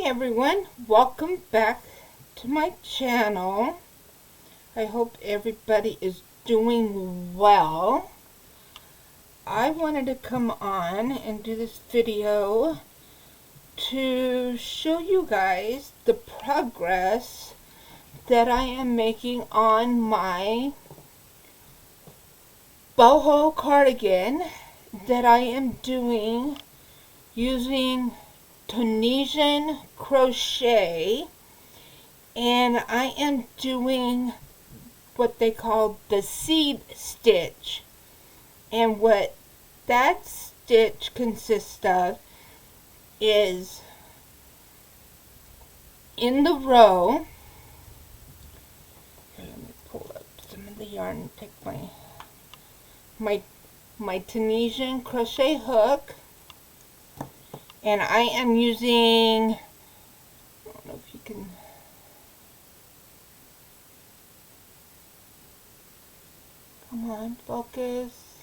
Everyone, welcome back to my channel. I hope everybody is doing well. I wanted to come on and do this video to show you guys the progress that I am making on my BOHO cardigan that I am doing using Tunisian crochet, and I am doing what they call the seed stitch, and what that stitch consists of is in the row. Here, let me pull up some of the yarn and take my Tunisian crochet hook. And I am using, I don't know if you can, come on, focus.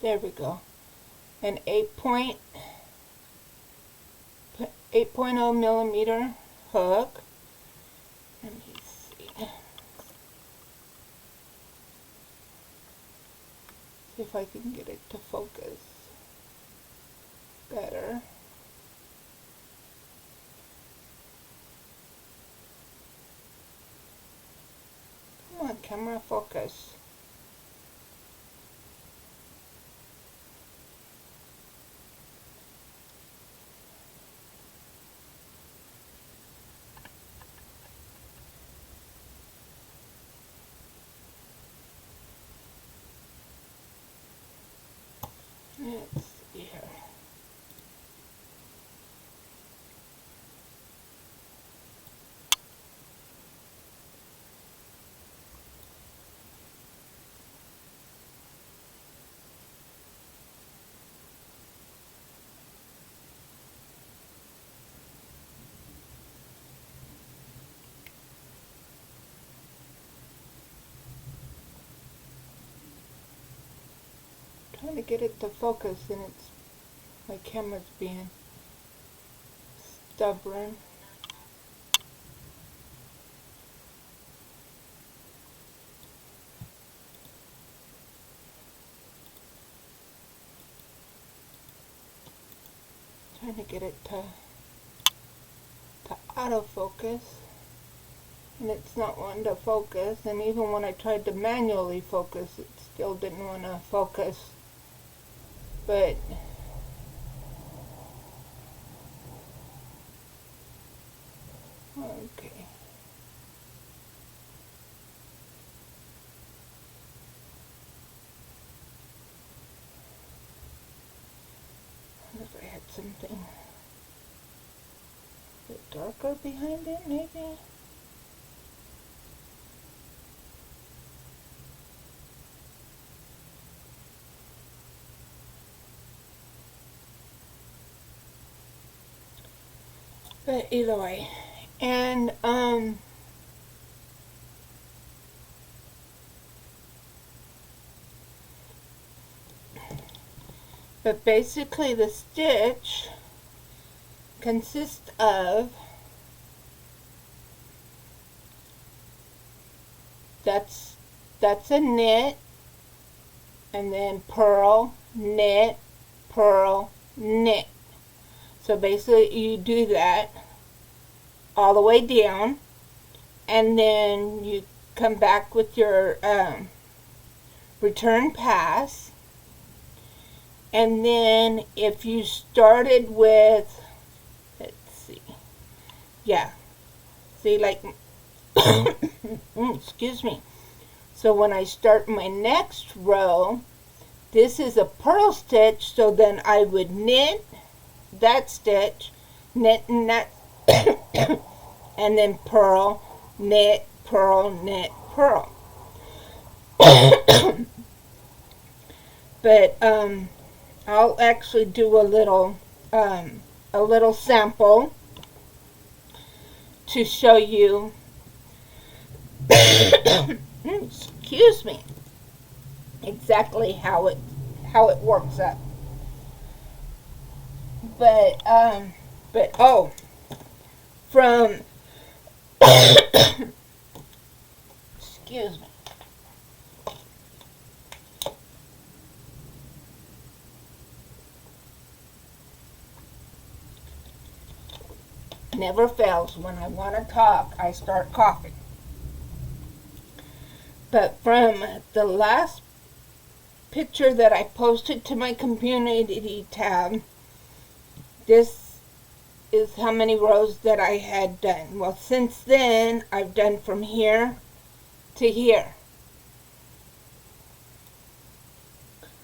There we go. An 8.0 millimeter hook. Let me see. See if I can get it to focus better. Come on, camera, focus. Let's see here. Trying to get it to focus, and it's my camera's being stubborn. Trying to get it to autofocus, and it's not wanting to focus. And even when I tried to manually focus, it still didn't want to focus. But okay. I wonder if I had something a bit darker behind it, maybe. But either way, and but basically the stitch consists of that's a knit, and then purl, knit, purl, knit. So basically you do that all the way down, and then you come back with your return pass, and then if you started with, let's see, yeah, see, like, excuse me, so when I start my next row, this is a purl stitch, so then I would knit that stitch, knit and that, and then purl, knit, purl, knit, purl. But I'll actually do a little sample to show you. Excuse me. Exactly how it works up. but oh, from excuse me. Never fails. When I want to talk, I start coughing. But from the last picture that I posted to my community tab, this is how many rows that I had done. Well, since then, I've done from here to here.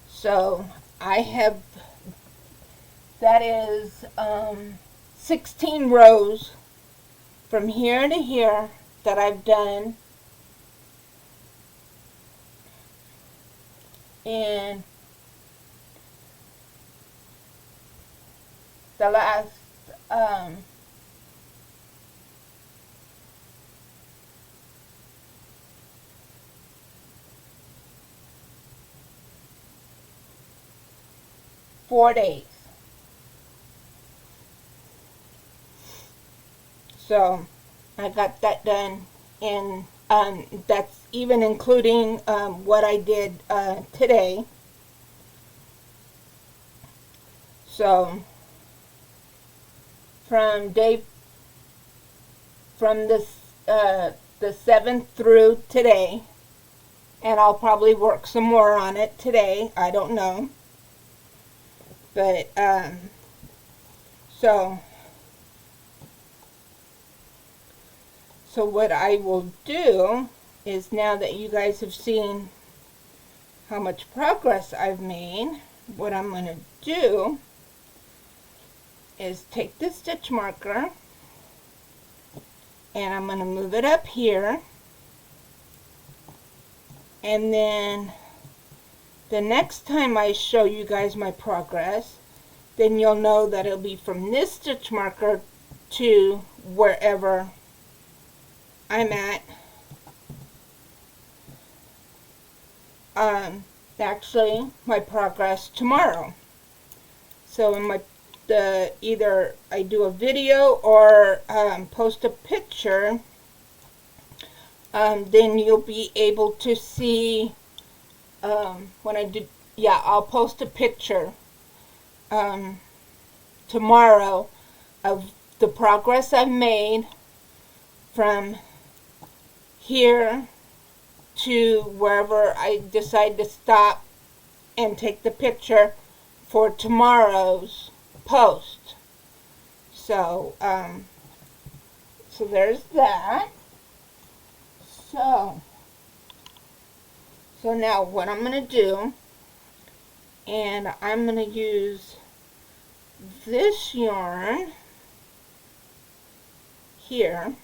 So I have, that is 16 rows from here to here that I've done. And the last 4 days. So I got that done, and that's even including what I did today. So from the 7th through today, and I'll probably work some more on it today. I don't know, but So what I will do is, now that you guys have seen how much progress I've made, what I'm going to do is take this stitch marker and I'm going to move it up here, and then the next time I show you guys my progress, then you'll know that it'll be from this stitch marker to wherever I'm at. Actually, my progress tomorrow. So in either I do a video or post a picture, then you'll be able to see when I do. Yeah, I'll post a picture tomorrow of the progress I've made from here to wherever I decide to stop and take the picture for tomorrow's post. So so there's that. So now what I'm going to do, and I'm going to use this yarn here,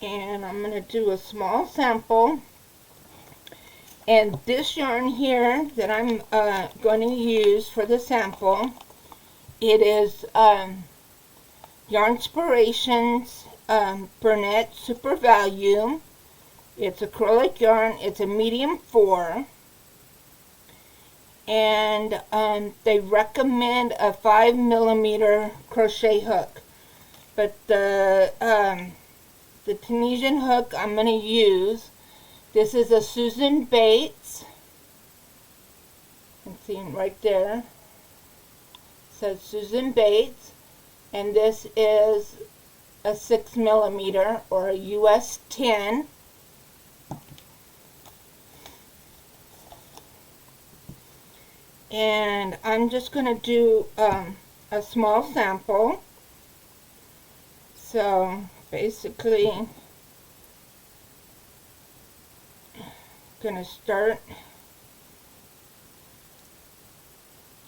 and I'm going to do a small sample. And this yarn here that I'm going to use for the sample, it is Yarnspirations Burnett Super Value. It's acrylic yarn. It's a medium 4. And they recommend a 5mm crochet hook. But the Tunisian hook I'm going to use, this is a Susan Bates. You can see right there. It says Susan Bates. And this is a 6mm or a US 10. And I'm just going to do a small sample. So basically, going to start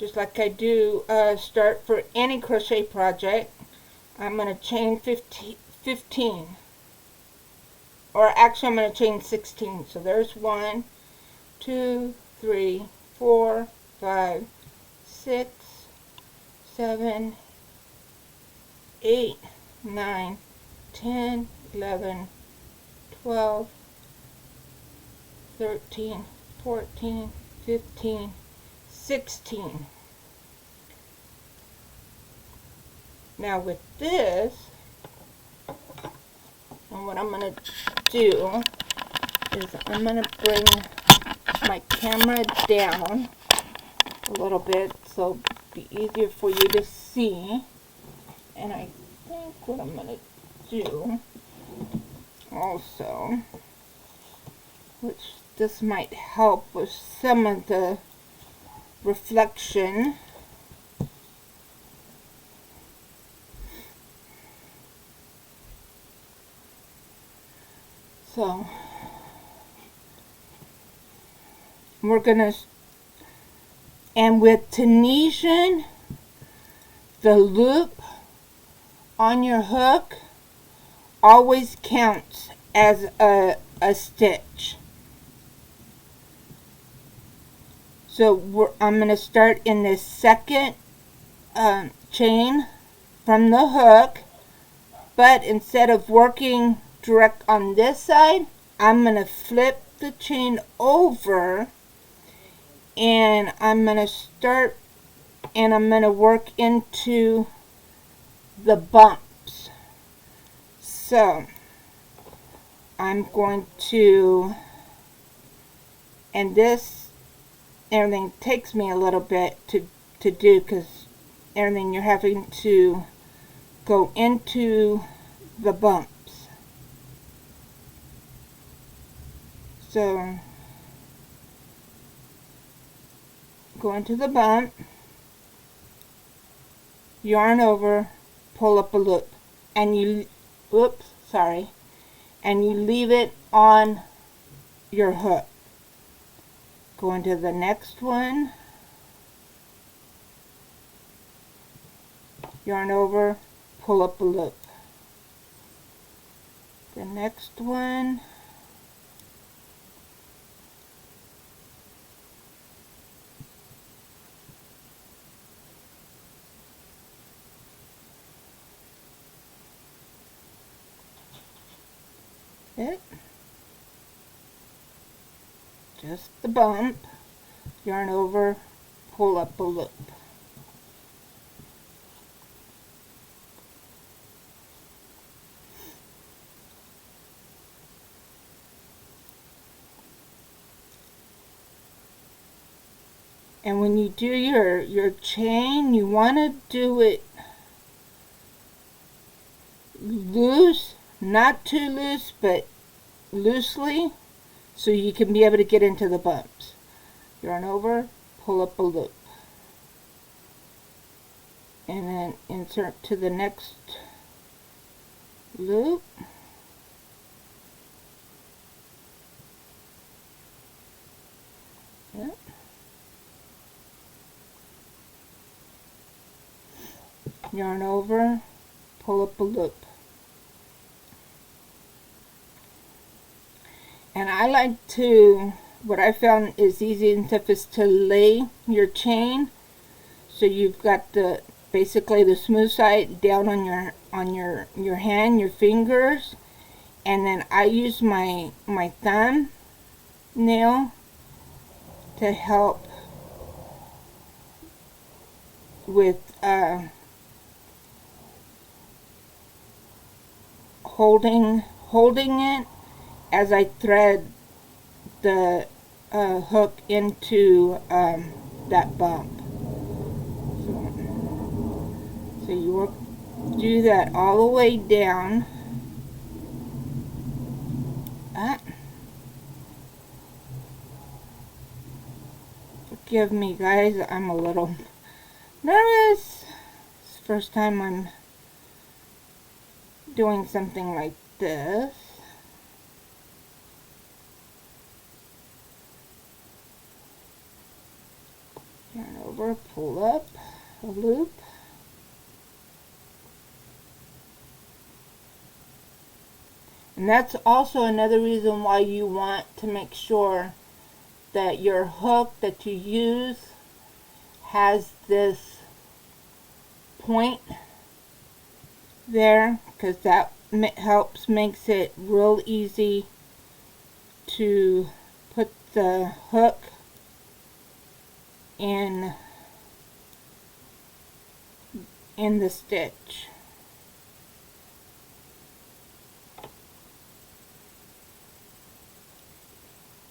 just like I do start for any crochet project. I'm going to chain 15, or actually I'm going to chain 16. So there's 1, 2, 3, 4, 5, 6, 7, 8, 9, 10, 11, 12, 13, 14, 15, 16. Now with this, and what I'm going to do is I'm going to bring my camera down a little bit so it'll be easier for you to see. And I think what I'm going to do also, which this might help with some of the reflection, so we're gonna, and with Tunisian, the loop on your hook always counts as a stitch. So I'm going to start in this second chain from the hook, but instead of working direct on this side, I'm going to flip the chain over, and I'm going to start, and I'm going to work into the bumps. So I'm going to, and this, everything takes me a little bit to do, because everything you're having to go into the bumps. So go into the bump, yarn over, pull up a loop, and you, whoops, sorry, and you leave it on your hook. Go into the next one, yarn over, pull up a loop. The next one, it, just the bump, yarn over, pull up a loop. And when you do your chain, you want to do it loose, not too loose, but loosely, so you can be able to get into the bumps. Yarn over, pull up a loop, and then insert to the next loop. Yep. Yarn over, pull up a loop. And I like to, what I found is easy and stuff is to lay your chain, so you've got the, basically the smooth side down on your hand, your fingers, and then I use my thumb nail to help with holding it as I thread the hook into that bump. So you do that all the way down. Forgive me, guys, I'm a little nervous. It's the first time I'm doing something like this. Yarn over, pull up a loop. And that's also another reason why you want to make sure that your hook that you use has this point there, because that makes it real easy to put the hook in the stitch.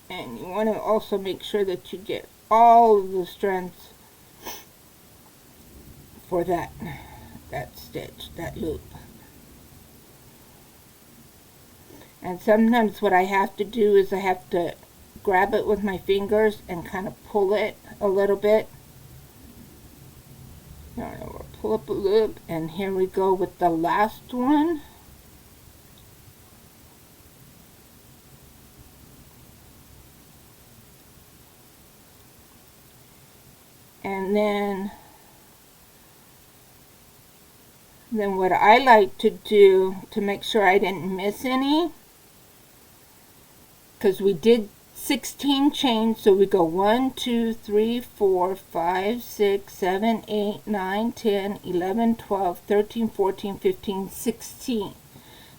And you want to also make sure that you get all of the strands for that stitch, that loop. And sometimes what I have to do is I have to grab it with my fingers and kind of pull it a little bit. Pull up a loop, and here we go with the last one. And then what I like to do to make sure I didn't miss any, because we did 16 chains, so we go 1, 2, 3, 4, 5, 6, 7, 8, 9, 10, 11, 12, 13, 14, 15, 16.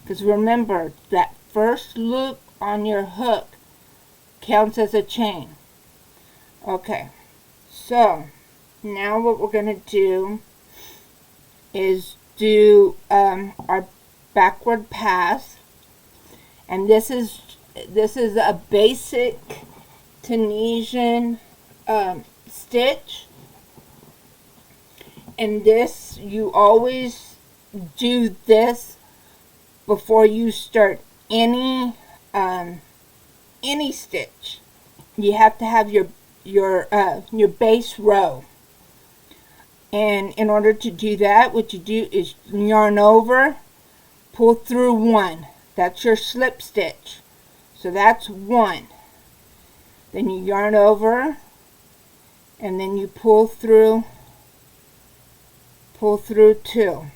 Because remember, that first loop on your hook counts as a chain. Okay, so now what we're going to do is do our backward pass, and this is a basic Tunisian stitch, and this, you always do this before you start any stitch. You have to have your base row. And in order to do that, what you do is yarn over, pull through 1. That's your slip stitch. So that's 1. Then you yarn over, and then you pull through 2.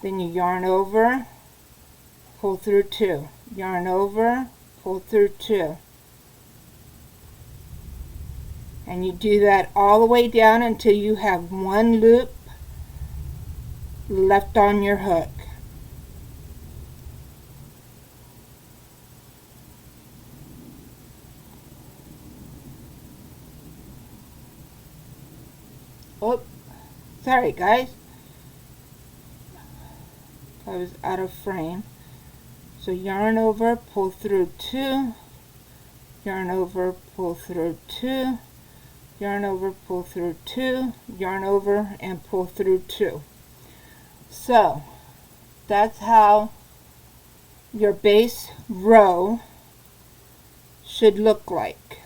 Then you yarn over, pull through 2. Yarn over, pull through 2. And you do that all the way down until you have 1 loop left on your hook. Oh, sorry guys, I was out of frame. So yarn over, pull through 2, yarn over, pull through 2, yarn over, pull through 2, yarn over, and pull through 2. So that's how your base row should look like.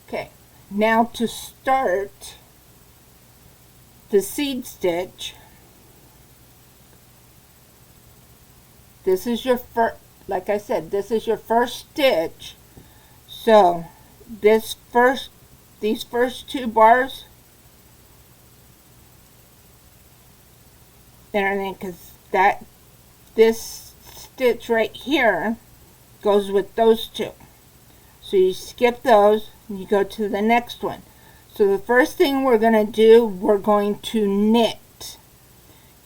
Okay, now to start the seed stitch, this is your first, like I said, this is your first stitch. So these first 2 bars, and because this stitch right here goes with those 2. So you skip those and you go to the next one. So the first thing we're going to do, we're going to knit.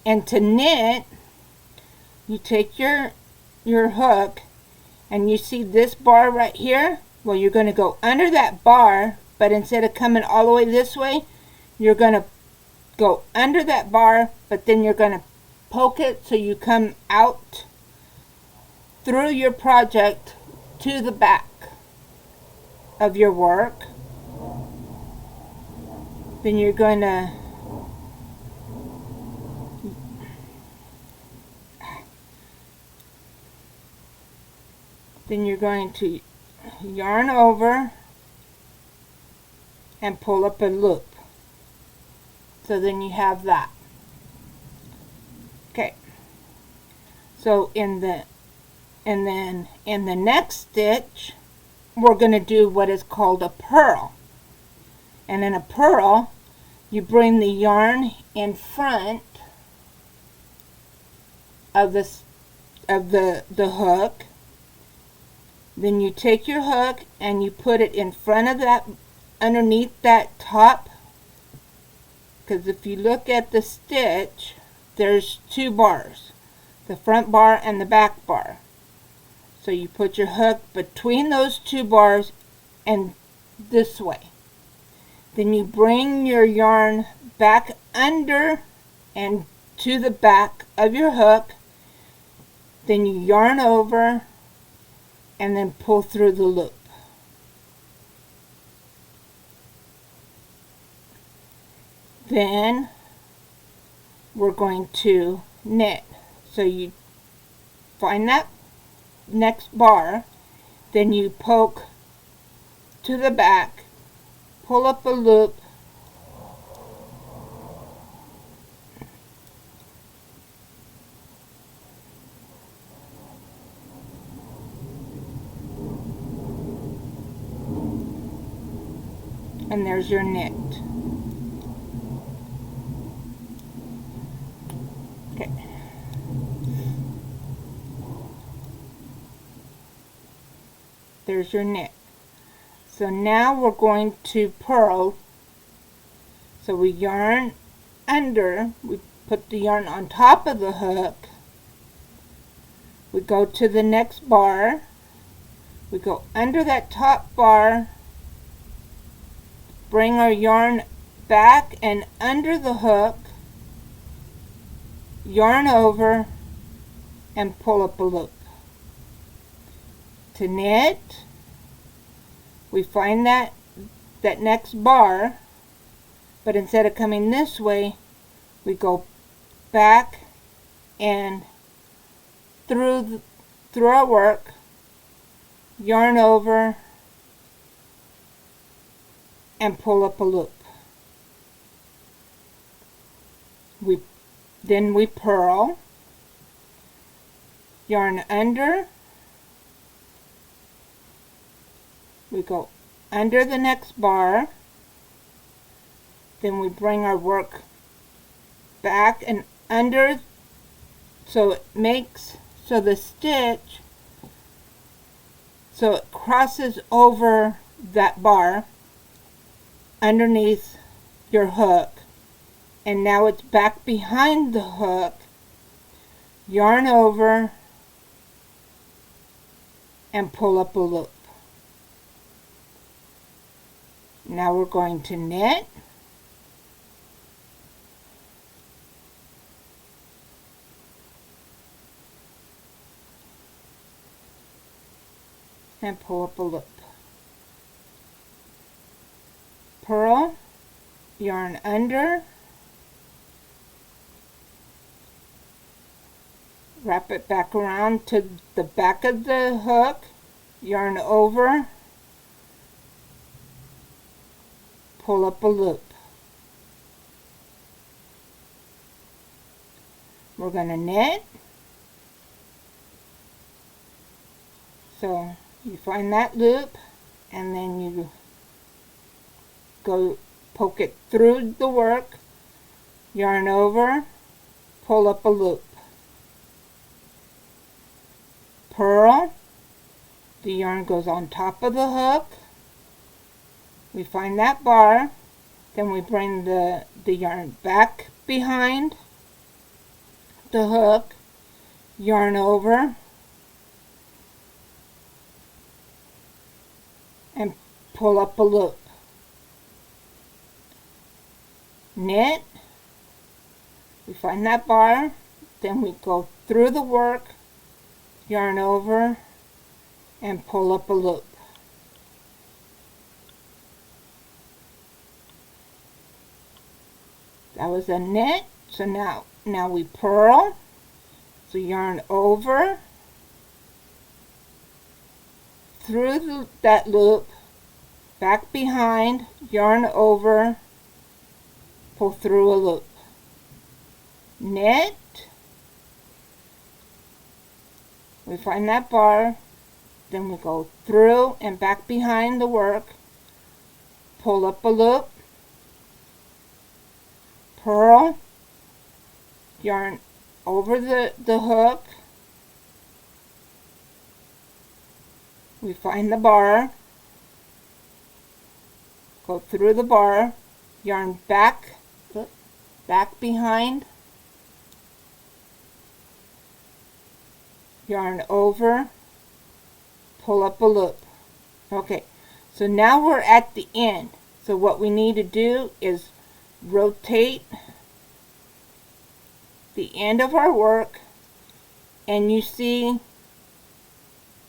And to knit, you take your hook, and you see this bar right here? Well, you're going to go under that bar, but instead of coming all the way this way, you're going to go under that bar, but then you're going to poke it so you come out through your project to the back of your work. Then you're going to yarn over and pull up a loop. So then you have that. Okay. So in the next stitch, we're going to do what is called a purl. And in a purl, you bring the yarn in front of the hook. Then you take your hook and you put it in front of that, underneath that top because if you look at the stitch, there's two bars, the front bar and the back bar. So you put your hook between those two bars and this way. Then you bring your yarn back under and to the back of your hook. Then you yarn over and then pull through the loop. Then we're going to knit. So you find that next bar, then you poke to the back, pull up a loop, and there's your knit. Okay. There's your knit. So now we're going to purl. So we yarn under, we put the yarn on top of the hook, we go to the next bar, we go under that top bar, bring our yarn back and under the hook, yarn over, and pull up a loop. To knit, we find that next bar, but instead of coming this way, we go back and through our work, yarn over, and pull up a loop. Then we purl, yarn under, we go under the next bar, then we bring our work back and under, so it makes, so the stitch, so it crosses over that bar underneath your hook, and now it's back behind the hook, yarn over, and pull up a loop. Now we're going to knit, and pull up a loop. Purl, yarn under, wrap it back around to the back of the hook, yarn over, pull up a loop. We're going to knit. So you find that loop and then you go poke it through the work, yarn over, pull up a loop. Purl, the yarn goes on top of the hook, we find that bar, then we bring the yarn back behind the hook, yarn over, and pull up a loop. Knit, we find that bar, then we go through the work, yarn over, and pull up a loop. That was a knit. So now we purl, so yarn over, through that loop, back behind, yarn over, pull through a loop. Knit, we find that bar, then we go through and back behind the work, pull up a loop, purl, yarn over the hook, we find the bar, go through the bar, yarn back, back behind, yarn over, pull up a loop. Okay, so now we're at the end. So what we need to do is rotate the end of our work, and you see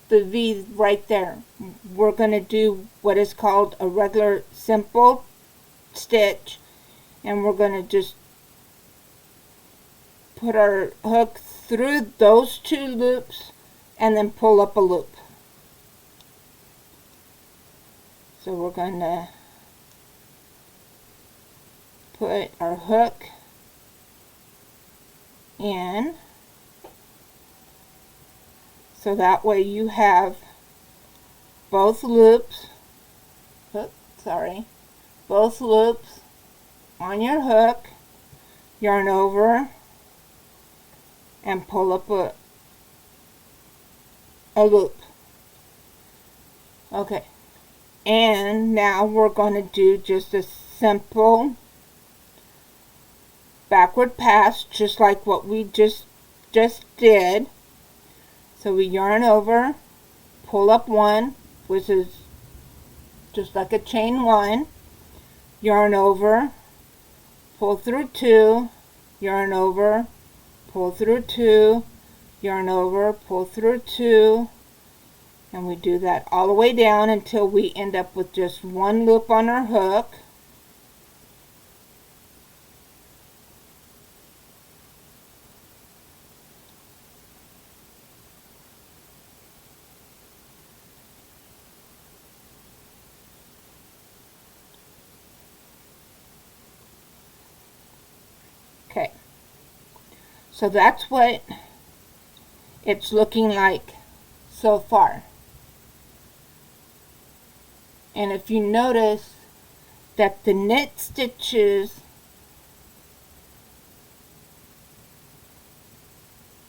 the V right there. We're going to do what is called a regular simple stitch, and we're going to just put our hook through those two loops and then pull up a loop. So we're going to put our hook in, so that way you have both loops, both loops on your hook, yarn over, and pull up a loop. Okay, and now we're going to do just a simple backward pass, just like what we just did. So we yarn over, pull up one, which is just like a chain one, yarn over, pull through two, yarn over, pull through two, yarn over, pull through two, and we do that all the way down until we end up with just one loop on our hook. Okay, so that's what it's looking like so far. And if you notice that the knit stitches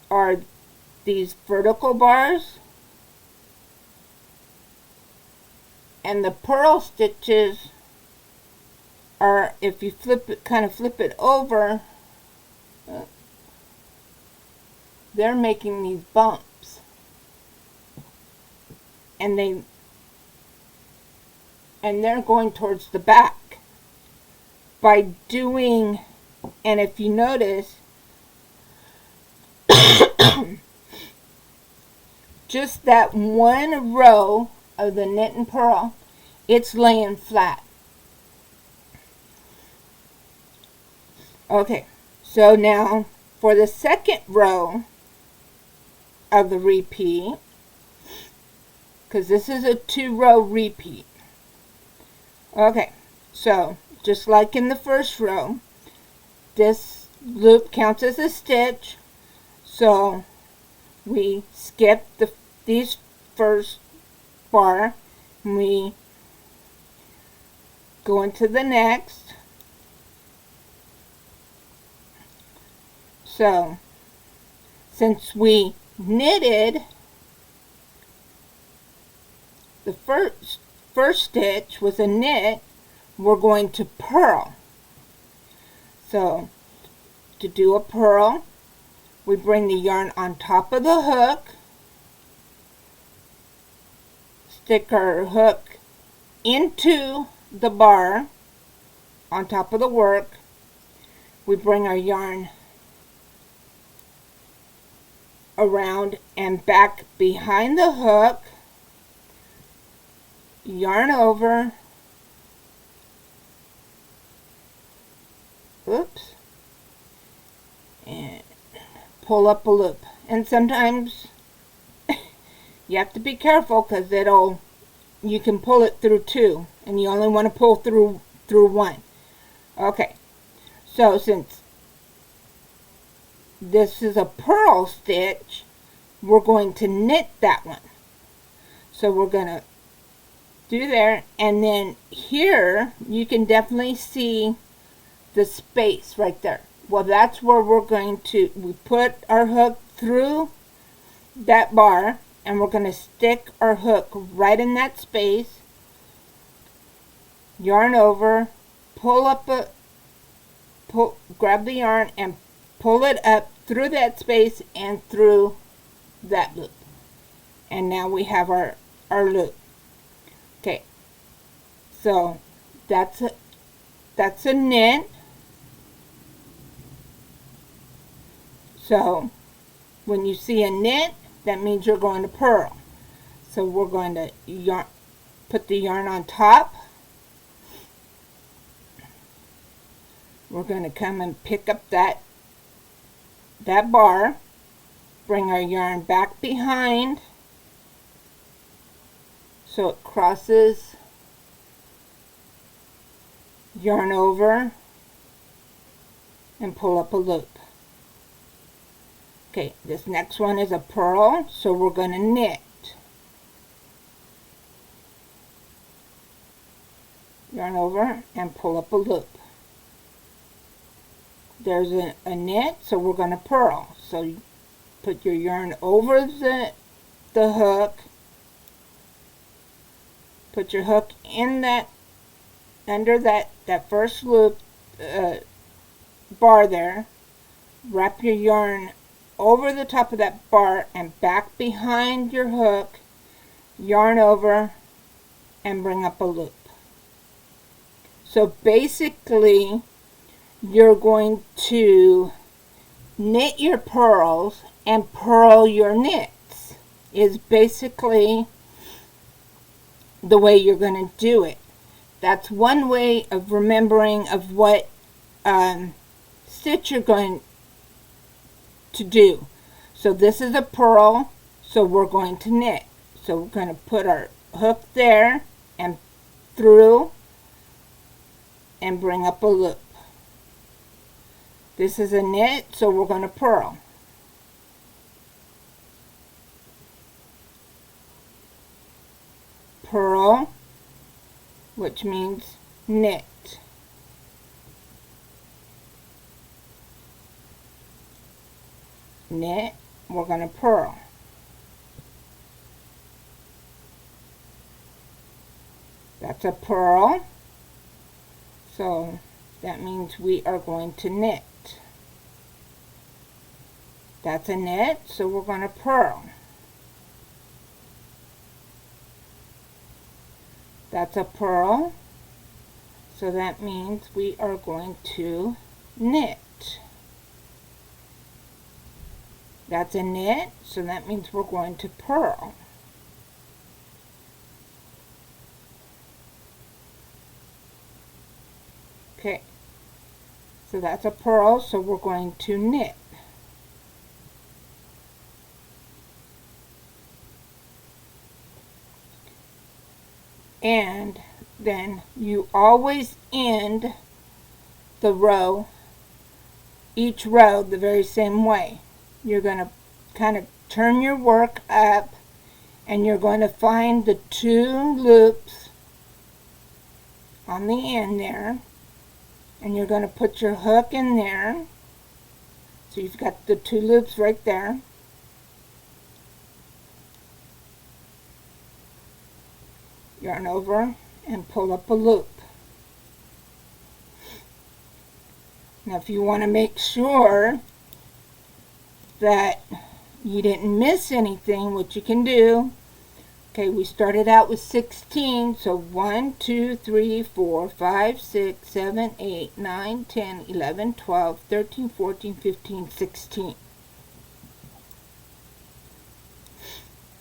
are these vertical bars, and the purl stitches are, if you kind of flip it over, they're making these bumps, and they're going towards the back. By doing, and if you notice, just that one row of the knit and purl, it's laying flat. Okay, so now for the second row of the repeat, because this is a 2-row repeat. Okay, so just like in the first row, this loop counts as a stitch, so we skip these first bar, and we go into the next. So since we knitted the first stitch was a knit, we're going to purl. So to do a purl, we bring the yarn on top of the hook, stick our hook into the bar on top of the work, we bring our yarn around and back behind the hook, yarn over, and pull up a loop. And sometimes you have to be careful, because you can pull it through two, and you only want to pull through one. Okay, so since this is a purl stitch, we're going to knit that one. So we're going to do there, and then here you can definitely see the space right there. Well, that's where we put our hook through that bar, and we're going to stick our hook right in that space, yarn over, pull up grab the yarn and pull it up through that space and through that loop. And now we have our loop. Okay, so that's a knit. So when you see a knit, that means you're going to purl. So we're going to put the yarn on top. We're going to come and pick up that bar, bring our yarn back behind so it crosses, yarn over, and pull up a loop. Okay, this next one is a purl, so we're going to knit. Yarn over and pull up a loop. There's a knit, so we're going to purl. So you put your yarn over the hook, put your hook in under that first loop bar there, wrap your yarn over the top of that bar and back behind your hook, yarn over, and bring up a loop. So basically, you're going to knit your purls and purl your knits is basically the way you're going to do it. That's one way of remembering of what stitch you're going to do. So this is a purl, so we're going to knit. So we're going to put our hook there and through and bring up a loop. This is a knit, so we're going to purl. Purl, which means knit. Knit, we're going to purl. That's a purl, so that means we are going to knit. That's a knit, so we're going to purl. That's a purl, so that means we are going to knit. That's a knit, so that means we're going to purl. Okay, so that's a purl, so we're going to knit. And then you always end the row, each row the very same way. You're going to kind of turn your work up and you're going to find the 2 loops on the end there, and you're going to put your hook in there. So you've got the 2 loops right there. Yarn over and pull up a loop. Now if you want to make sure that you didn't miss anything, what you can do, okay, we started out with 16, so 1, 2, 3, 4, 5, 6, 7, 8, 9, 10, 11, 12, 13, 14, 15, 16.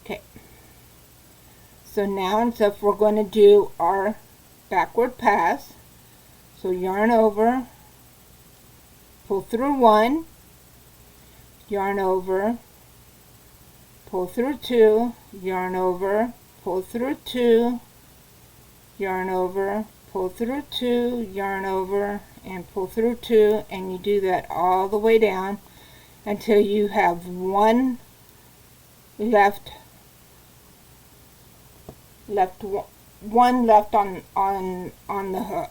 Okay. So now and stuff, we're going to do our backward pass. So yarn over, pull through 1, yarn over, pull through 2, yarn over, pull through 2, yarn over, pull through 2, yarn over, and pull through 2, and you do that all the way down until you have 1 one left on the hook.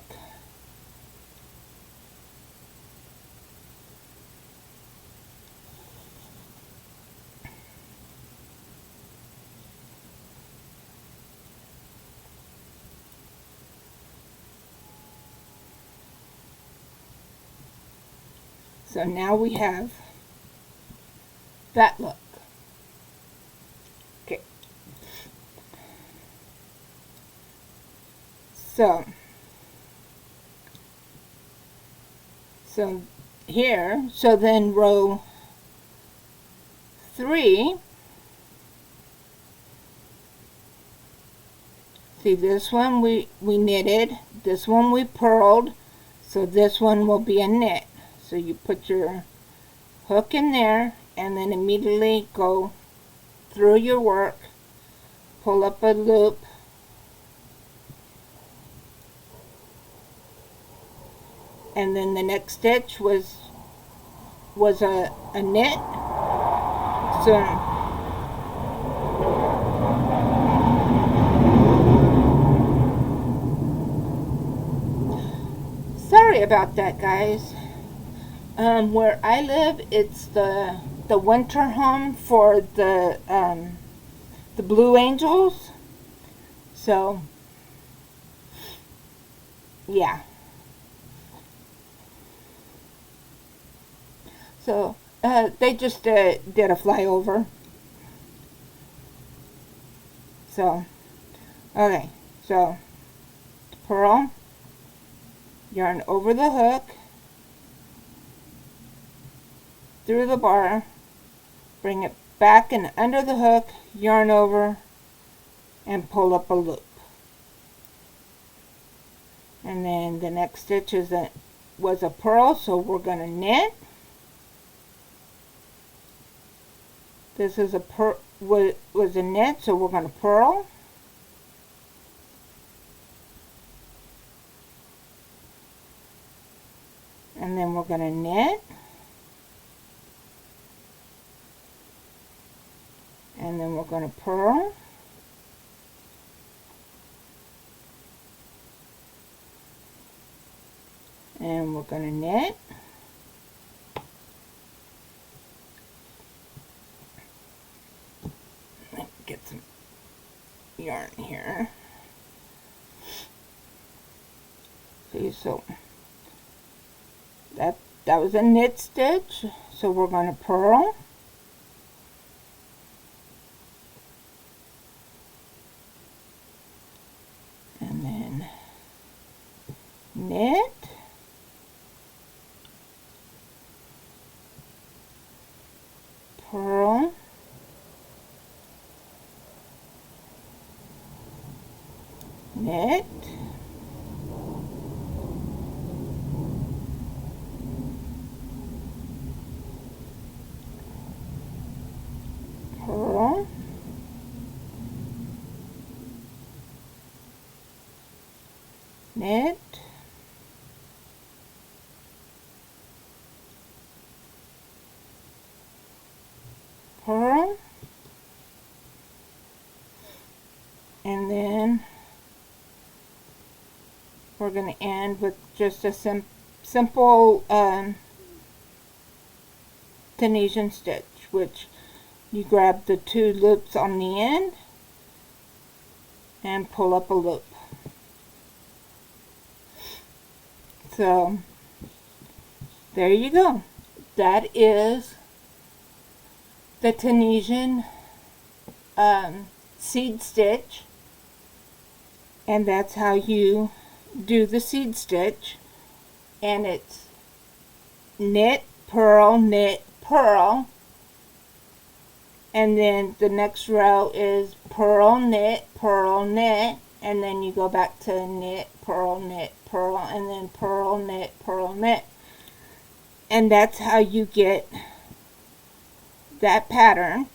So now we have that look. Okay. So here, so then row 3, see this one we knitted, this one we purled, so this one will be a knit. So you put your hook in there and then immediately go through your work, pull up a loop, and then the next stitch was a knit. So sorry about that, guys. Where I live, it's the winter home for the Blue Angels. So yeah. So they just did a flyover. So okay, so purl, yarn over the hook, through the bar, bring it back and under the hook, yarn over, and pull up a loop. And then the next stitch was a purl, so we're going to knit. This is was a knit, so we're going to purl. And then we're going to knit. And then we're going to purl. And we're going to knit. Get some yarn here. See, so that was a knit stitch, so we're going to purl. And then knit. Purl. Knit. Purl. Knit. Purl. And then we're going to end with just a simple Tunisian stitch, which you grab the 2 loops on the end and pull up a loop. So there you go. That is the Tunisian seed stitch, and that's how you do the seed stitch. And it's knit, purl, and then the next row is purl, knit, and then you go back to knit, purl, and then purl, knit. And that's how you get that pattern.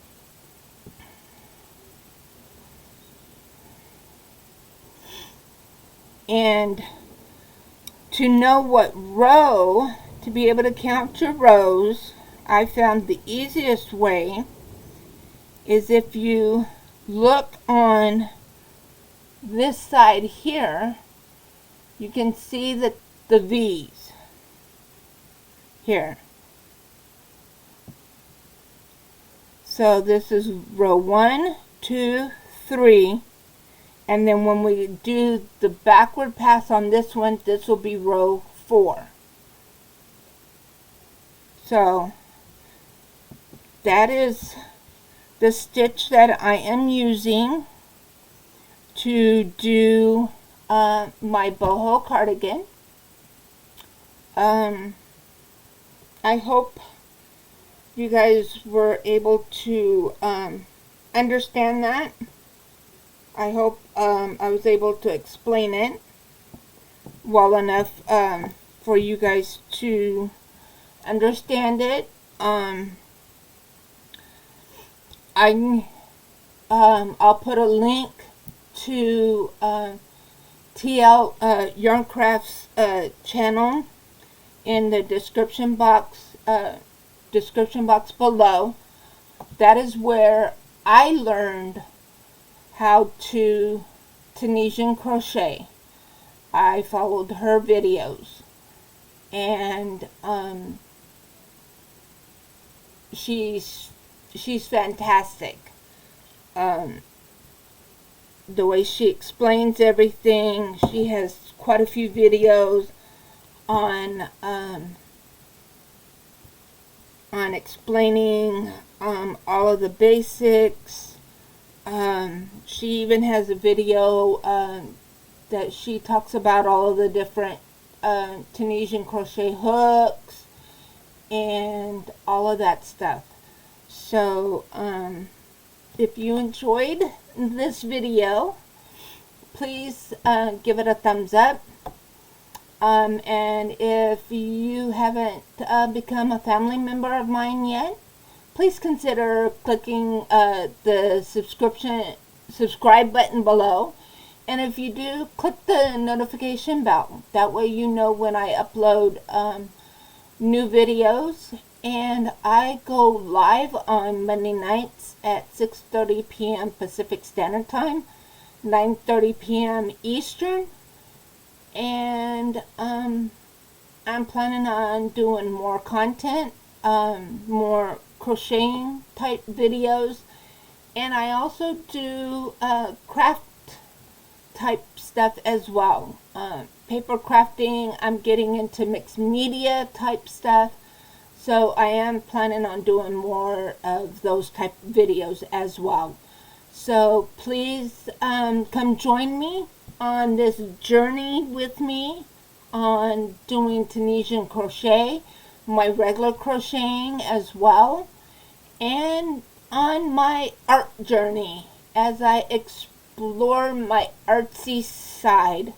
And to know what row, to be able to count your rows, I found the easiest way is if you look on this side here, you can see that the V's here. So this is row 1, 2, 3, and then when we do the backward pass on this one, this will be row 4. So that is the stitch that I am using to do my boho cardigan. I hope you guys were able to understand that. I hope I was able to explain it well enough for you guys to understand it. I'll put a link to TL Yarncraft's channel in the description box below. That is where I learned how to Tunisian crochet. I followed her videos, and she's fantastic. The way she explains everything, she has quite a few videos on explaining all of the basics. She even has a video that she talks about all of the different Tunisian crochet hooks and all of that stuff. So if you enjoyed this video, please give it a thumbs up. And if you haven't become a family member of mine yet, please consider clicking the subscribe button below. And if you do, click the notification bell. That way you know when I upload new videos. And I go live on Monday nights at 6:30 p.m. Pacific Standard Time, 9:30 p.m. Eastern. And I'm planning on doing more content, more crocheting type videos, and I also do craft type stuff as well. Paper crafting. I'm getting into mixed media type stuff, so I am planning on doing more of those type of videos as well. So please come join me on this journey with me on doing Tunisian crochet, my regular crocheting as well, and on my art journey as I explore my artsy side.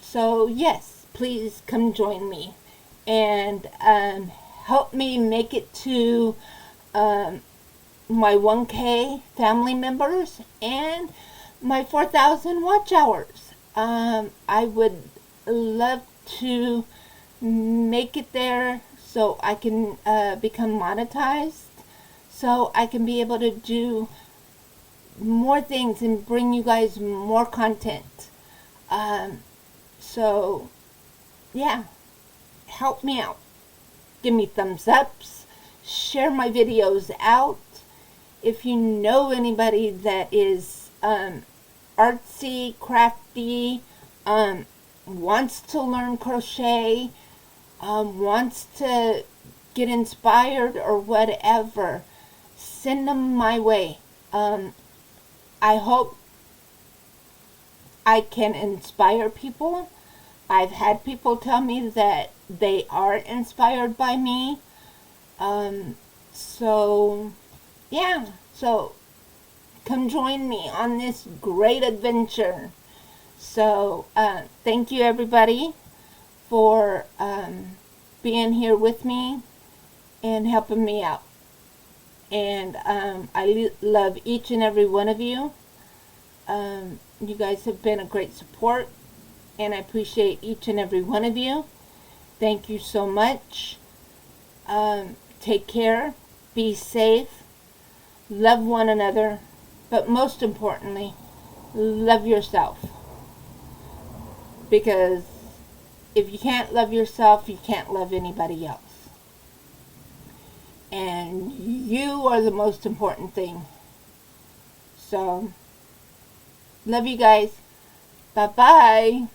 So yes, please come join me and help me make it to my 1K family members and my 4,000 watch hours. I would love to make it there so I can become monetized, so I can be able to do more things and bring you guys more content. So yeah, help me out. Give me thumbs ups, share my videos out. If you know anybody that is artsy, crafty, wants to learn crochet, wants to get inspired or whatever, send them my way. I hope I can inspire people. I've had people tell me that they are inspired by me. So yeah, so come join me on this great adventure. So thank you everybody for being here with me and helping me out. And I love each and every one of you. You guys have been a great support, and I appreciate each and every one of you. Thank you so much. Take care. Be safe. Love one another. But most importantly, love yourself. Because if you can't love yourself, you can't love anybody else. And you are the most important thing. So, love you guys. Bye-bye.